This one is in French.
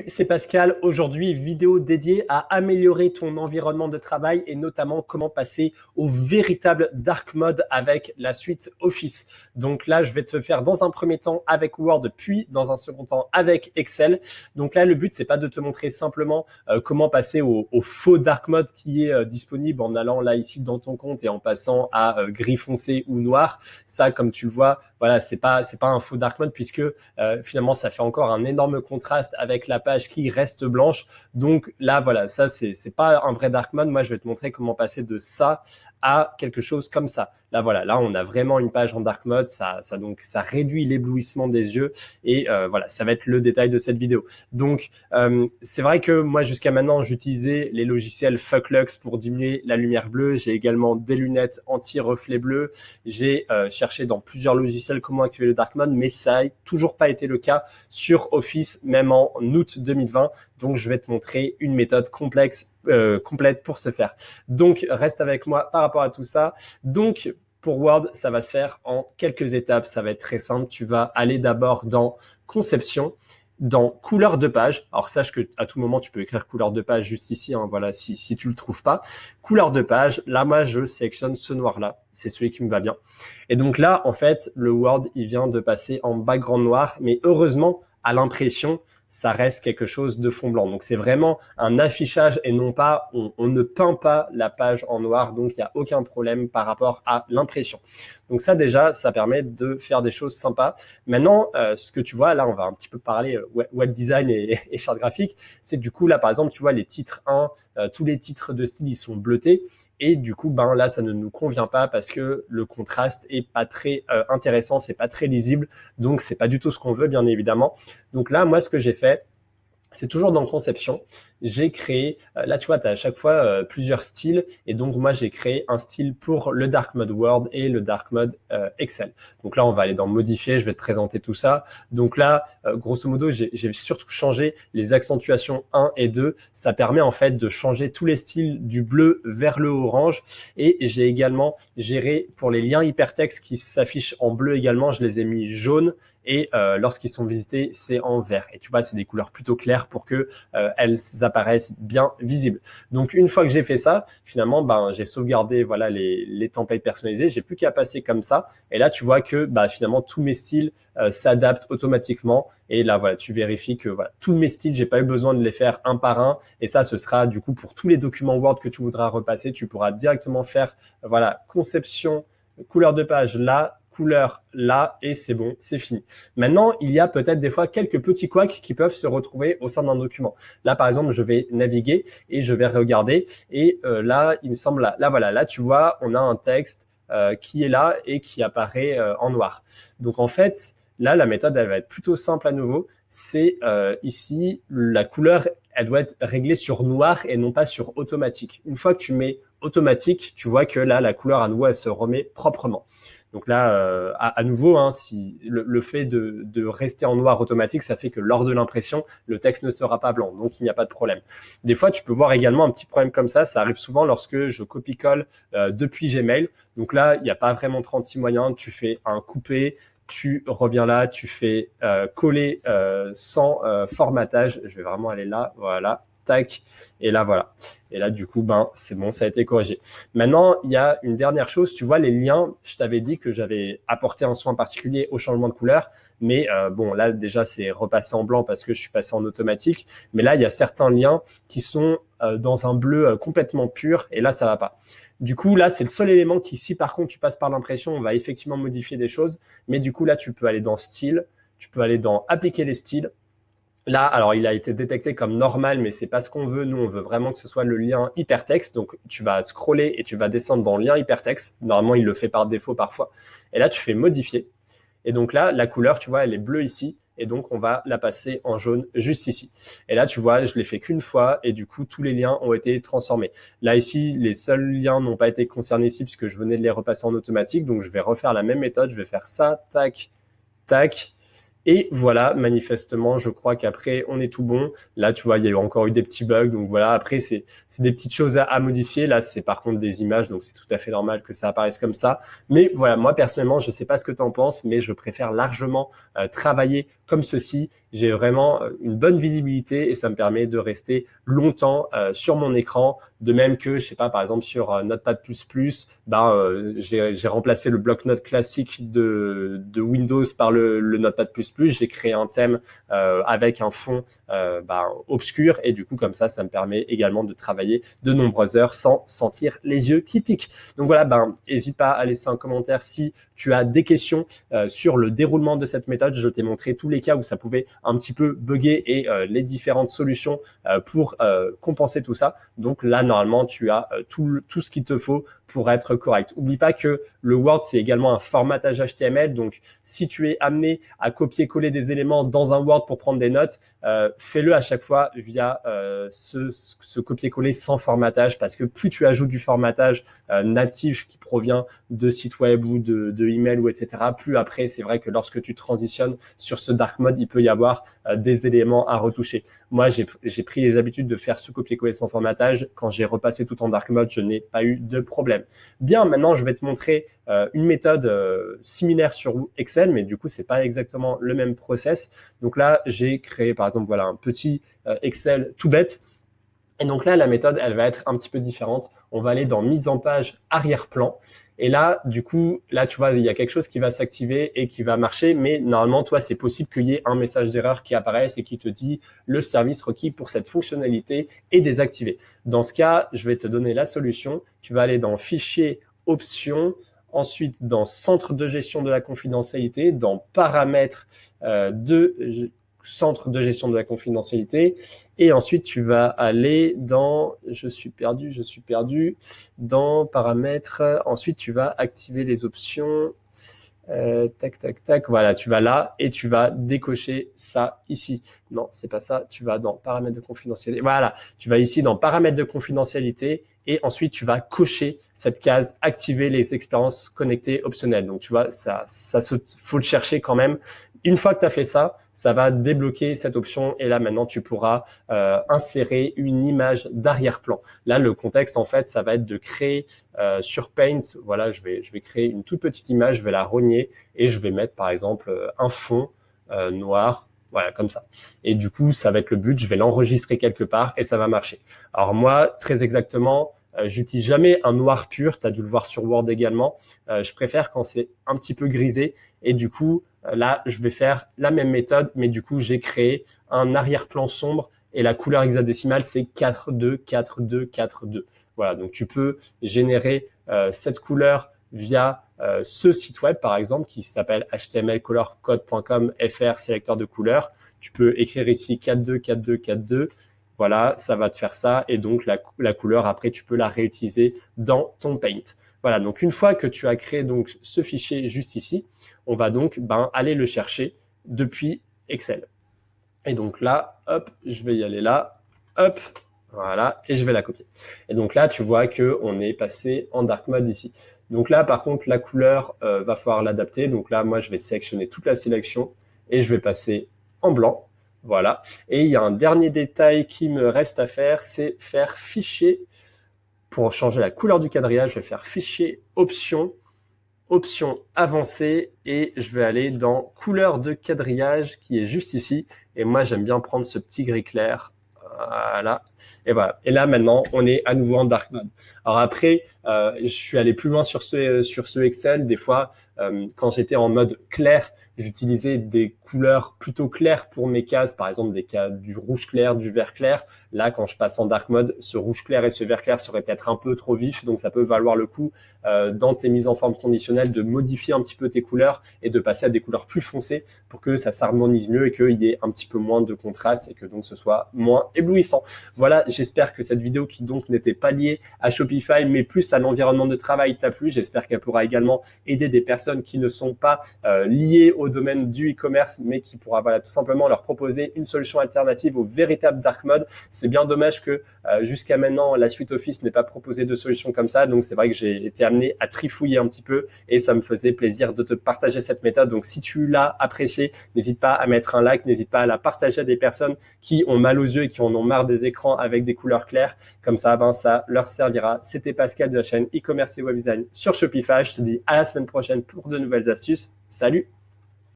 C'est Pascal, aujourd'hui vidéo dédiée à améliorer ton environnement de travail et notamment comment passer au véritable dark mode avec la suite Office. Donc là, je vais te faire dans un premier temps avec Word, puis dans un second temps avec Excel. Donc là, le but, c'est pas de te montrer simplement comment passer au faux dark mode qui est disponible en allant là ici dans ton compte et en passant à gris foncé ou noir. Ça, comme tu le vois, voilà, c'est pas un faux dark mode puisque finalement, ça fait encore un énorme contraste avec la page qui reste blanche. Donc là, voilà, ça, c'est pas un vrai dark mode. Moi, je vais te montrer comment passer de ça à quelque chose comme ça. Là, voilà, là, on a vraiment une page en dark mode. Donc, ça réduit l'éblouissement des yeux. Et voilà, ça va être le détail de cette vidéo. Donc, c'est vrai que moi, jusqu'à maintenant, j'utilisais les logiciels Fucklux pour diminuer la lumière bleue. J'ai également des lunettes anti-reflet bleu. J'ai cherché dans plusieurs logiciels comment activer le dark mode, mais ça n'a toujours pas été le cas sur Office, même en août 2020. Donc, je vais te montrer une méthode complète pour ce faire. Donc, reste avec moi par rapport à tout ça. Donc, pour Word, ça va se faire en quelques étapes. Ça va être très simple. Tu vas aller d'abord dans Conception, dans couleur de page. Alors, sache que à tout moment, tu peux écrire couleur de page juste ici. Hein, voilà, si tu le trouves pas. Couleur de page. Là, moi, je sélectionne ce noir-là. C'est celui qui me va bien. Et donc là, en fait, le Word, il vient de passer en background noir. Mais heureusement, à l'impression, ça reste quelque chose de fond blanc. Donc, c'est vraiment un affichage et non pas, on ne peint pas la page en noir. Donc, il n'y a aucun problème par rapport à l'impression. Donc, ça, déjà, ça permet de faire des choses sympas. Maintenant, ce que tu vois, là, on va un petit peu parler web design et charte graphique. C'est du coup, là, par exemple, tu vois, les titres 1, tous les titres de style, ils sont bleutés. Et du coup, ben là, ça ne nous convient pas parce que le contraste est pas très intéressant, c'est pas très lisible. Donc, c'est pas du tout ce qu'on veut, bien évidemment. Donc là, moi, ce que j'ai fait, c'est toujours dans Conception. J'ai créé, là tu vois, tu as à chaque fois plusieurs styles. Et donc moi, j'ai créé un style pour le dark mode Word et le dark mode Excel. Donc là, on va aller dans modifier, je vais te présenter tout ça. Donc là, grosso modo, j'ai surtout changé les accentuations 1 et 2. Ça permet en fait de changer tous les styles du bleu vers le orange. Et j'ai également géré pour les liens hypertextes qui s'affichent en bleu également, je les ai mis jaunes. Et lorsqu'ils sont visités, c'est en vert. Et tu vois, c'est des couleurs plutôt claires pour que elles apparaissent bien visibles. Donc, une fois que j'ai fait ça, finalement, ben, j'ai sauvegardé voilà les templates personnalisés. J'ai plus qu'à passer comme ça. Et là, tu vois que finalement, tous mes styles s'adaptent automatiquement. Et là, voilà, tu vérifies que voilà, tous mes styles, j'ai pas eu besoin de les faire un par un. Et ça, ce sera du coup pour tous les documents Word que tu voudras repasser, tu pourras directement faire voilà conception, couleur de page là, couleur là, et c'est bon, c'est fini. Maintenant, il y a peut-être des fois quelques petits couacs qui peuvent se retrouver au sein d'un document. Là, par exemple, je vais naviguer et je vais regarder. Et là, il me semble, là, voilà, là, tu vois, on a un texte qui est là et qui apparaît en noir. Donc, en fait, là, la méthode, elle va être plutôt simple à nouveau. C'est ici, la couleur, elle doit être réglée sur noir et non pas sur automatique. Une fois que tu mets automatique, tu vois que là, la couleur à nouveau, elle se remet proprement. Donc là, à nouveau, hein, si le fait de rester en noir automatique, ça fait que lors de l'impression, le texte ne sera pas blanc. Donc, il n'y a pas de problème. Des fois, tu peux voir également un petit problème comme ça. Ça arrive souvent lorsque je copie-colle depuis Gmail. Donc là, il n'y a pas vraiment 36 moyens. Tu fais un coupé, tu reviens là, tu fais coller sans formatage. Je vais vraiment aller là, voilà, tac, et là, voilà. Et là, du coup, c'est bon, ça a été corrigé. Maintenant, il y a une dernière chose. Tu vois, les liens, je t'avais dit que j'avais apporté un soin particulier au changement de couleur. Mais bon, là, déjà, c'est repassé en blanc parce que je suis passé en automatique. Mais là, il y a certains liens qui sont dans un bleu complètement pur. Et là, ça va pas. Du coup, là, c'est le seul élément qui, si par contre, tu passes par l'impression, on va effectivement modifier des choses. Mais du coup, là, tu peux aller dans style. Tu peux aller dans appliquer les styles. Là, alors il a été détecté comme normal, mais c'est pas ce qu'on veut. Nous, on veut vraiment que ce soit le lien hypertexte. Donc, tu vas scroller et tu vas descendre dans le lien hypertexte. Normalement, il le fait par défaut parfois. Et là, tu fais modifier. Et donc là, la couleur, tu vois, elle est bleue ici. Et donc, on va la passer en jaune juste ici. Et là, tu vois, je l'ai fait qu'une fois. Et du coup, tous les liens ont été transformés. Là, ici, les seuls liens n'ont pas été concernés ici puisque je venais de les repasser en automatique. Donc, je vais refaire la même méthode. Je vais faire ça, tac, tac. Et voilà, manifestement, je crois qu'après, on est tout bon. Là, tu vois, il y a encore eu des petits bugs. Donc voilà, après, c'est des petites choses à modifier. Là, c'est par contre des images, donc c'est tout à fait normal que ça apparaisse comme ça. Mais voilà, moi, personnellement, je sais pas ce que tu en penses, mais je préfère largement travailler comme ceci. J'ai vraiment une bonne visibilité et ça me permet de rester longtemps sur mon écran. De même que, je sais pas, par exemple sur Notepad++, j'ai remplacé le bloc-notes classique de Windows par le Notepad++. J'ai créé un thème avec un fond obscur et du coup comme ça me permet également de travailler de nombreuses heures sans sentir les yeux qui piquent. Donc voilà, n'hésite pas à laisser un commentaire si tu as des questions sur le déroulement de cette méthode. Je t'ai montré tous les cas où ça pouvait un petit peu bugger et les différentes solutions pour compenser tout ça. Donc là, normalement, tu as tout ce qu'il te faut pour être correct. Oublie pas que le Word, c'est également un formatage HTML. Donc, si tu es amené à copier-coller des éléments dans un Word pour prendre des notes, fais-le à chaque fois via ce copier-coller sans formatage, parce que plus tu ajoutes du formatage natif qui provient de sites web ou de email ou etc., plus après, c'est vrai que lorsque tu transitionnes sur ce dark mode, il peut y avoir des éléments à retoucher. Moi, j'ai pris les habitudes de faire ce copier-coller sans formatage. Quand j'ai repassé tout en dark mode, je n'ai pas eu de problème. Bien, maintenant, je vais te montrer une méthode similaire sur Excel, mais du coup, c'est pas exactement le même process. Donc là, j'ai créé, par exemple, voilà, un petit Excel tout bête. Et donc là, la méthode, elle va être un petit peu différente. On va aller dans mise en page arrière-plan. Et là, du coup, là, tu vois, il y a quelque chose qui va s'activer et qui va marcher. Mais normalement, toi, c'est possible qu'il y ait un message d'erreur qui apparaisse et qui te dit le service requis pour cette fonctionnalité est désactivé. Dans ce cas, je vais te donner la solution. Tu vas aller dans Fichier, Options, ensuite dans Centre de gestion de la confidentialité, dans Paramètres centre de gestion de la confidentialité. Et ensuite, tu vas aller dans, je suis perdu, dans paramètres. Ensuite, tu vas activer les options. Tac. Voilà, tu vas là et tu vas décocher ça ici. Non, c'est pas ça. Tu vas dans paramètres de confidentialité. Voilà, tu vas ici dans paramètres de confidentialité et ensuite tu vas cocher cette case activer les expériences connectées optionnelles. Donc tu vois, faut le chercher quand même. Une fois que tu as fait ça, ça va débloquer cette option et là maintenant tu pourras insérer une image d'arrière-plan. Là, le contexte en fait, ça va être de créer sur Paint. Voilà, je vais créer une toute petite image, je vais la rogner et je vais mettre par exemple un fond noir. Voilà, comme ça. Et du coup, ça va être le but, je vais l'enregistrer quelque part et ça va marcher. Alors moi, très exactement, j'utilise jamais un noir pur, tu as dû le voir sur Word également. Je préfère quand c'est un petit peu grisé et du coup, là, je vais faire la même méthode, mais du coup, j'ai créé un arrière-plan sombre et la couleur hexadécimale, c'est 424242. Voilà, donc tu peux générer cette couleur via ce site web, par exemple, qui s'appelle htmlcolorcode.com fr sélecteur de couleurs. Tu peux écrire ici 424242. Voilà, ça va te faire ça. Et donc, la couleur, après, tu peux la réutiliser dans ton Paint. Voilà, donc une fois que tu as créé donc ce fichier juste ici, on va donc aller le chercher depuis Excel. Et donc là, hop, je vais y aller là, hop, voilà, et je vais la copier. Et donc là, tu vois qu'on est passé en dark mode ici. Donc là, par contre, la couleur, va falloir l'adapter. Donc là, moi, je vais sélectionner toute la sélection et je vais passer en blanc. Voilà. Et il y a un dernier détail qui me reste à faire, c'est faire fichier. Pour changer la couleur du quadrillage, je vais faire fichier, option avancée et je vais aller dans couleur de quadrillage qui est juste ici. Et moi, j'aime bien prendre ce petit gris clair. Voilà. Et voilà. Et là, maintenant, on est à nouveau en dark mode. Alors après, je suis allé plus loin sur ce Excel. Des fois, quand j'étais en mode clair, j'utilisais des couleurs plutôt claires pour mes cases, par exemple des cas du rouge clair, du vert clair. Là, quand je passe en dark mode, ce rouge clair et ce vert clair seraient peut-être un peu trop vifs, donc ça peut valoir le coup dans tes mises en forme conditionnelles de modifier un petit peu tes couleurs et de passer à des couleurs plus foncées pour que ça s'harmonise mieux et qu'il y ait un petit peu moins de contraste et que donc ce soit moins éblouissant. Voilà, j'espère que cette vidéo qui donc n'était pas liée à Shopify mais plus à l'environnement de travail t'a plu. J'espère qu'elle pourra également aider des personnes qui ne sont pas liées au domaine du e-commerce mais qui pourra tout simplement leur proposer une solution alternative au véritable dark mode. C'est bien dommage que jusqu'à maintenant la suite Office n'ait pas proposé de solution comme ça, donc c'est vrai que j'ai été amené à trifouiller un petit peu et ça me faisait plaisir de te partager cette méthode. Donc si tu l'as appréciée, n'hésite pas à mettre un like, n'hésite pas à la partager à des personnes qui ont mal aux yeux et qui en ont marre des écrans avec des couleurs claires, comme ça ça leur servira. C'était Pascal de la chaîne e-commerce et web design sur Shopify. Je te dis à la semaine prochaine pour de nouvelles astuces. Salut!